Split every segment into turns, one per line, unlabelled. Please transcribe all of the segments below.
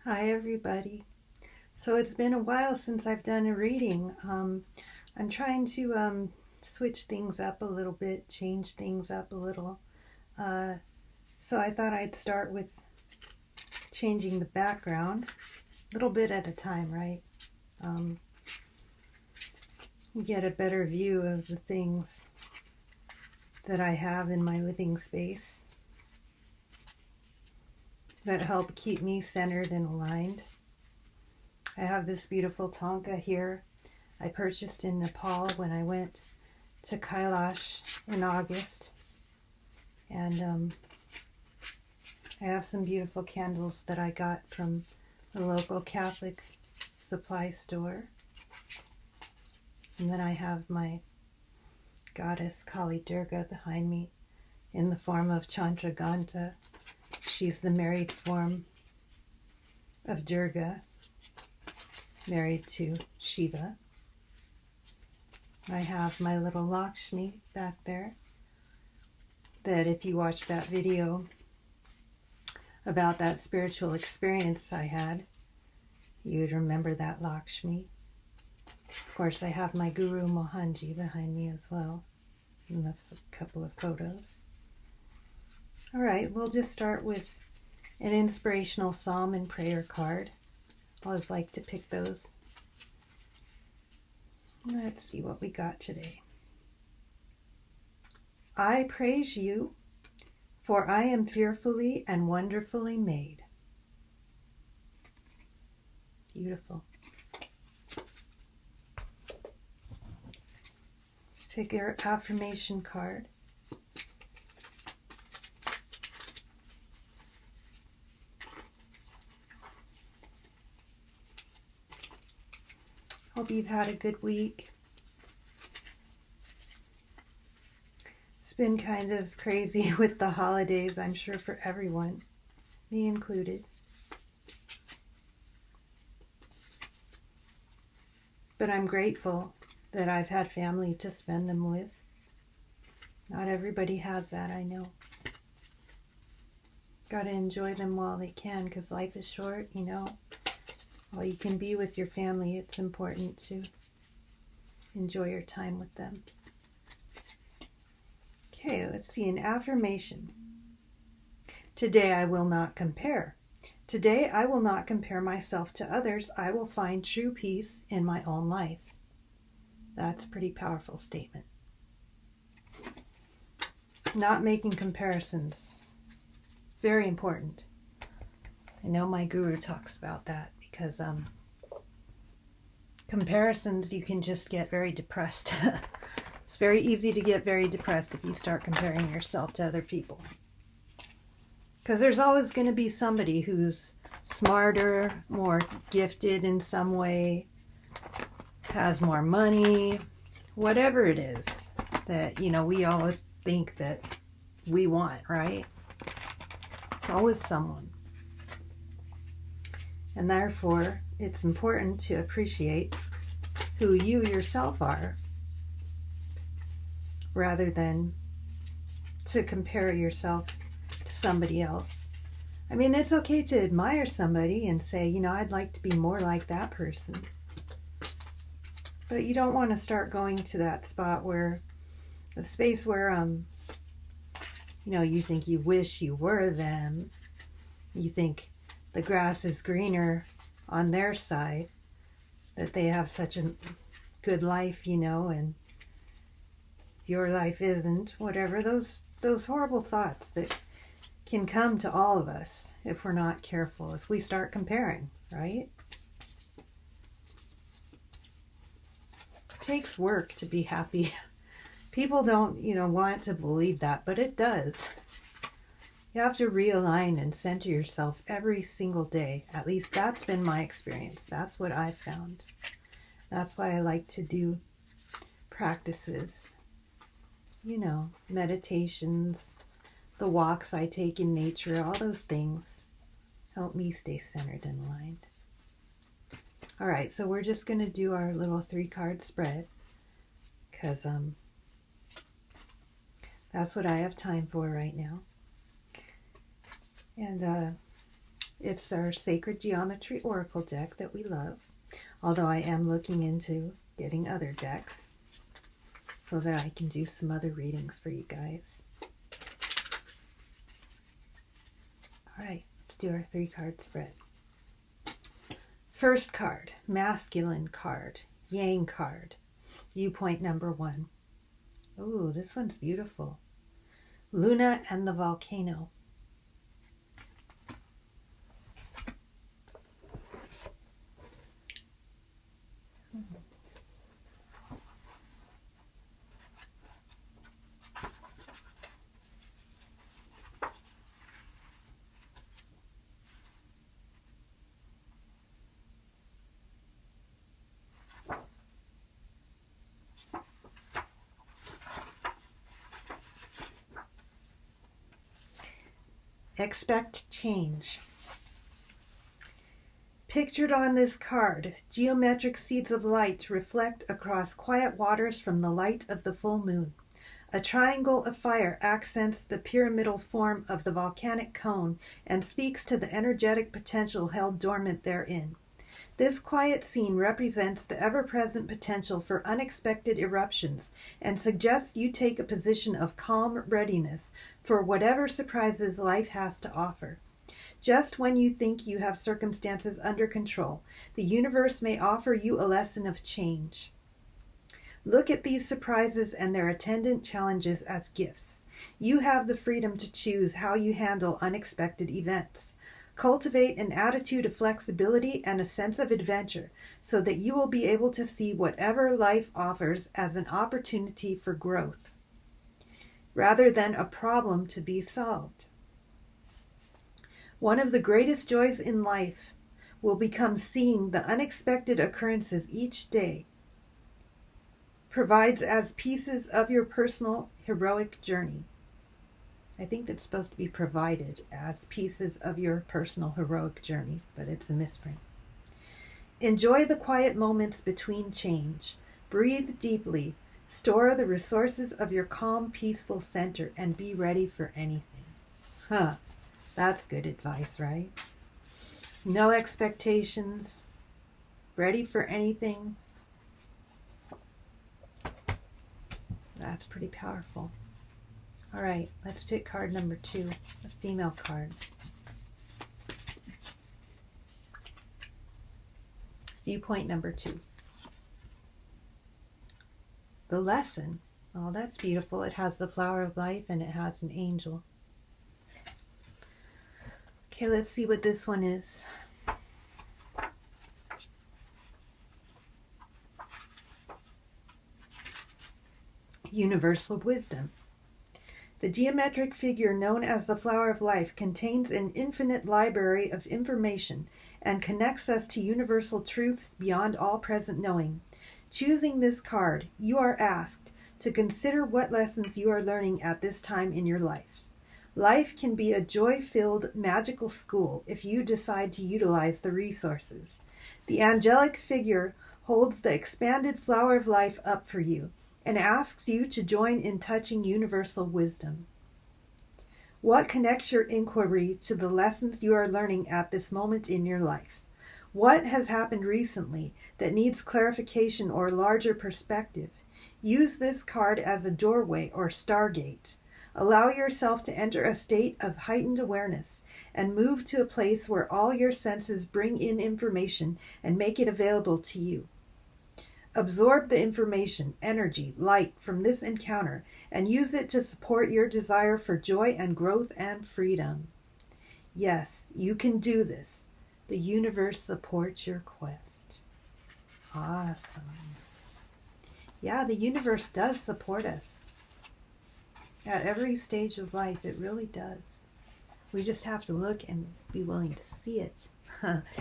Hi, everybody. So it's been a while since I've done a reading. I'm trying to switch things up a little bit, change things up a little. Uh, so I thought I'd start with changing the background, a little bit at a time, right? Um, you get a better view of the things that I have in my living space that help keep me centered and aligned. I have this beautiful Tonka here I purchased in Nepal when I went to Kailash in August. And I have some beautiful candles that I got from the local Catholic supply store. And then I have my goddess Kali Durga behind me in the form of Chandraghanta. She's the married form of Durga, married to Shiva. I have my little Lakshmi back there that if you watch that video about that spiritual experience I had, you'd remember that Lakshmi. Of course, I have my Guru Mohanji behind me as well in the couple of photos. All right, we'll just start with an inspirational psalm and prayer card. I always like to pick those. Let's see what we got today. I praise you, for I am fearfully and wonderfully made. Beautiful. Let's pick your affirmation card. Hope you've had a good week. It's been kind of crazy with the holidays, I'm sure, for everyone, me included. But I'm grateful that I've had family to spend them with. Not everybody has that, I know. Gotta enjoy them while they can, because life is short, you know. While you can be with your family, it's important to enjoy your time with them. Okay, let's see, an affirmation. Today I will not compare. Today I will not compare myself to others. I will find true peace in my own life. That's a pretty powerful statement. Not making comparisons. Very important. I know my guru talks about that because comparisons, you can just get very depressed. It's very easy to get very depressed if you start comparing yourself to other people. Because there's always going to be somebody who's smarter, more gifted in some way, has more money, whatever it is that, you know, we all think that we want, right? It's always someone. And therefore, it's important to appreciate who you yourself are rather than to compare yourself to somebody else. I mean, it's okay to admire somebody and say, you know, I'd like to be more like that person. But you don't want to start going to that spot where, the space where, you know, you think you wish you were them. You think the grass is greener on their side, that they have such a good life, you know, and your life isn't, whatever. Those horrible thoughts that can come to all of us if we're not careful, if we start comparing, right? It takes work to be happy. People don't, you know, want to believe that, but it does. You have to realign and center yourself every single day. At least that's been my experience. That's what I've found. That's why I like to do practices, you know, meditations, the walks I take in nature, all those things help me stay centered and aligned. All right, so we're just going to do our little 3-card spread because that's what I have time for right now. And It's our Sacred Geometry Oracle deck that we love, although I am looking into getting other decks so that I can do some other readings for you guys. All right, let's do our 3-card spread. First card, masculine card, yang card, viewpoint number 1. Ooh, this one's beautiful. Luna and the volcano. Expect change. Pictured on this card, geometric seeds of light reflect across quiet waters from the light of the full moon. A triangle of fire accents the pyramidal form of the volcanic cone and speaks to the energetic potential held dormant therein. This quiet scene represents the ever-present potential for unexpected eruptions and suggests you take a position of calm readiness for whatever surprises life has to offer. Just when you think you have circumstances under control, the universe may offer you a lesson of change. Look at these surprises and their attendant challenges as gifts. You have the freedom to choose how you handle unexpected events. Cultivate an attitude of flexibility and a sense of adventure so that you will be able to see whatever life offers as an opportunity for growth, rather than a problem to be solved. One of the greatest joys in life will become seeing the unexpected occurrences each day provides as pieces of your personal heroic journey. I think that's supposed to be provided as pieces of your personal heroic journey, but it's a misprint. Enjoy the quiet moments between change. Breathe deeply. Store the resources of your calm, peaceful center and be ready for anything. That's good advice, right? No expectations. Ready for anything. That's pretty powerful. All right, let's pick card number 2, a female card. Viewpoint number 2. The lesson. Oh, that's beautiful. It has the flower of life and it has an angel. Okay, let's see what this one is. Universal wisdom. The geometric figure known as the flower of life contains an infinite library of information and connects us to universal truths beyond all present knowing. Choosing this card, you are asked to consider what lessons you are learning at this time in your life. Life can be a joy-filled, magical school if you decide to utilize the resources. The angelic figure holds the expanded flower of life up for you and asks you to join in touching universal wisdom. What connects your inquiry to the lessons you are learning at this moment in your life? What has happened recently that needs clarification or larger perspective? Use this card as a doorway or stargate. Allow yourself to enter a state of heightened awareness and move to a place where all your senses bring in information and make it available to you. Absorb the information, energy, light from this encounter and use it to support your desire for joy and growth and freedom. Yes, you can do this. The universe supports your quest. Awesome. Yeah, the universe does support us. At every stage of life, it really does. We just have to look and be willing to see it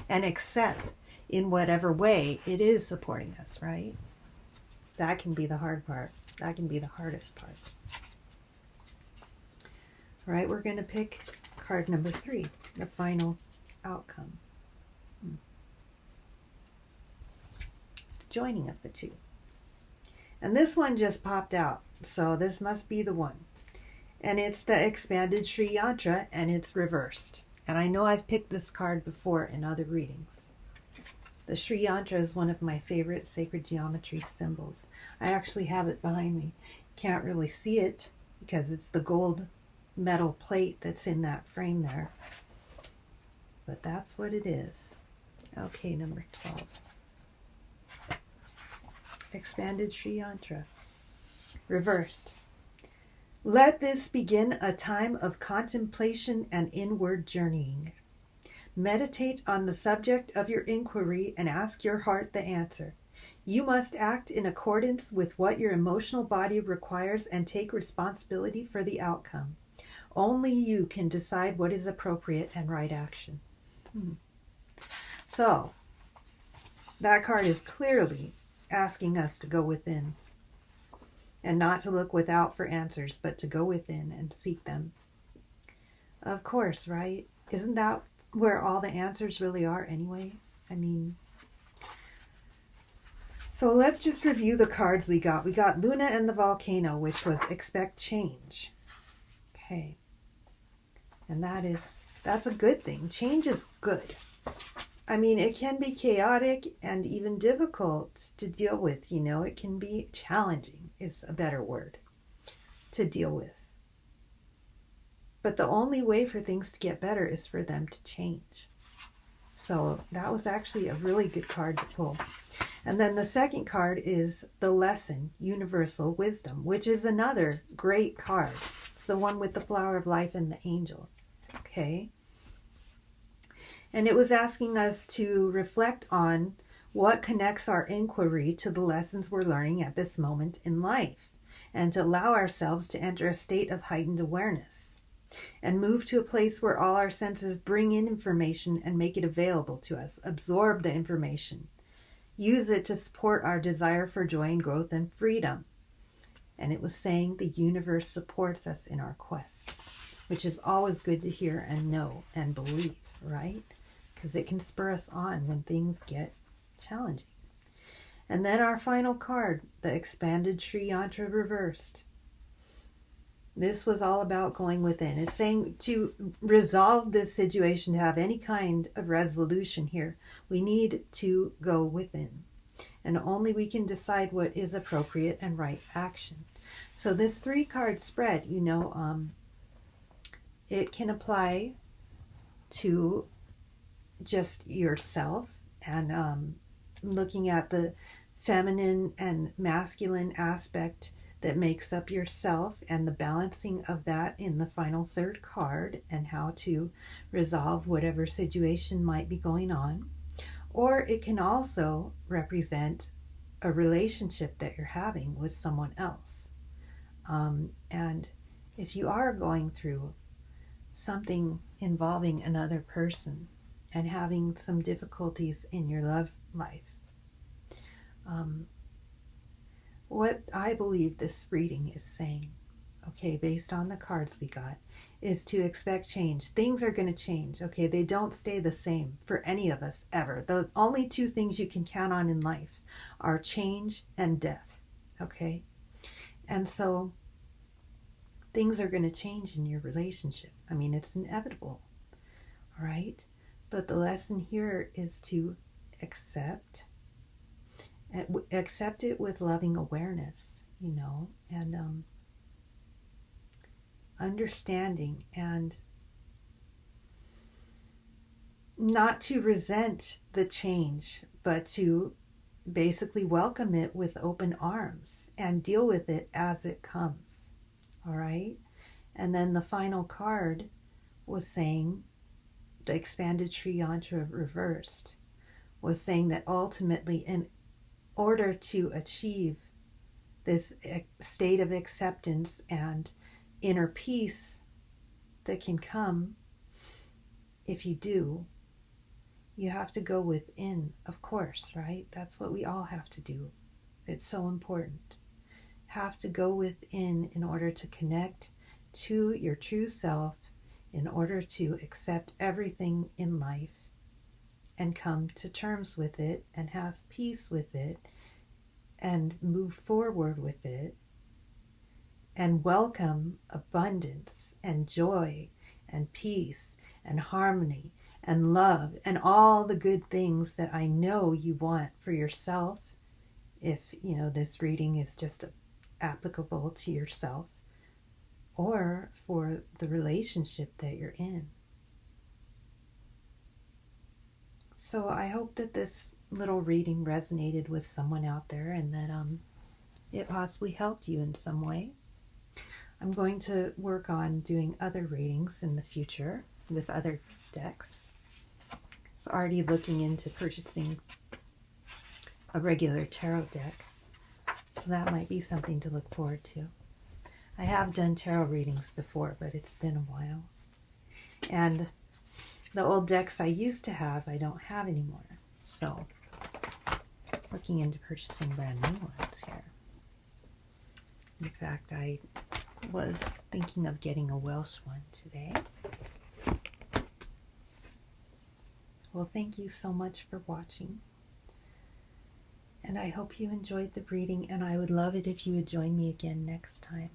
and accept in whatever way it is supporting us, right? That can be the hard part. That can be the hardest part. All right, we're going to pick card number 3, the final outcome. The joining of the two. And this one just popped out, so this must be the one. And it's the expanded Sri Yantra, and it's reversed. And I know I've picked this card before in other readings. The Sri Yantra is one of my favorite sacred geometry symbols. I actually have it behind me. Can't really see it because it's the gold metal plate that's in that frame there. But that's what it is. Okay, number 12. Expanded Sri Yantra. Reversed. Let this begin a time of contemplation and inward journeying. Meditate on the subject of your inquiry and ask your heart the answer. You must act in accordance with what your emotional body requires and take responsibility for the outcome. Only you can decide what is appropriate and right action. So, that card is clearly asking us to go within and not to look without for answers, but to go within and seek them. Of course, right? Isn't that where all the answers really are anyway? I mean, so let's just review the cards we got. We got Luna and the Volcano, which was expect change. Okay. And that's a good thing. Change is good. I mean, it can be chaotic and even difficult to deal with, you know. It can be challenging is a better word to deal with. But the only way for things to get better is for them to change. So that was actually a really good card to pull. And then the second card is the Lesson, Universal Wisdom, which is another great card. It's the one with the Flower of Life and the Angel. Okay. And it was asking us to reflect on what connects our inquiry to the lessons we're learning at this moment in life, and to allow ourselves to enter a state of heightened awareness and move to a place where all our senses bring in information and make it available to us, absorb the information, use it to support our desire for joy and growth and freedom. And it was saying the universe supports us in our quest, which is always good to hear and know and believe, right? Because it can spur us on when things get challenging. And then our final card, the Expanded Sri Yantra Reversed. This was all about going within. It's saying to resolve this situation, to have any kind of resolution here, we need to go within. And only we can decide what is appropriate and right action. So this 3-card spread, you know, it can apply to just yourself and looking at the feminine and masculine aspect that makes up yourself and the balancing of that in the final 3rd card and how to resolve whatever situation might be going on. Or it can also represent a relationship that you're having with someone else. And if you are going through something involving another person and having some difficulties in your love life, what I believe this reading is saying, okay, based on the cards we got, is to expect change. Things are going to change, okay? They don't stay the same for any of us ever. The only 2 things you can count on in life are change and death, okay? And so things are going to change in your relationship. I mean, it's inevitable, all right? But the lesson here is to accept it with loving awareness, you know, and understanding, and not to resent the change, but to basically welcome it with open arms and deal with it as it comes. All right. And then the final card was saying, the Expanded Sri Yantra Reversed, was saying that ultimately, in order to achieve this state of acceptance and inner peace that can come if you do, you have to go within, of course, right? That's what we all have to do. It's so important. Have to go within in order to connect to your true self, in order to accept everything in life and come to terms with it and have peace with it and move forward with it and welcome abundance and joy and peace and harmony and love and all the good things that I know you want for yourself, if this reading is just applicable to yourself, or for the relationship that you're in. So I hope that this little reading resonated with someone out there, and that it possibly helped you in some way. I'm going to work on doing other readings in the future with other decks. So already looking into purchasing a regular tarot deck. So that might be something to look forward to. I have done tarot readings before, but it's been a while. And the old decks I used to have, I don't have anymore. So looking into purchasing brand new ones here. In fact, I was thinking of getting a Welsh one today. Well, thank you so much for watching. And I hope you enjoyed the reading, and I would love it if you would join me again next time.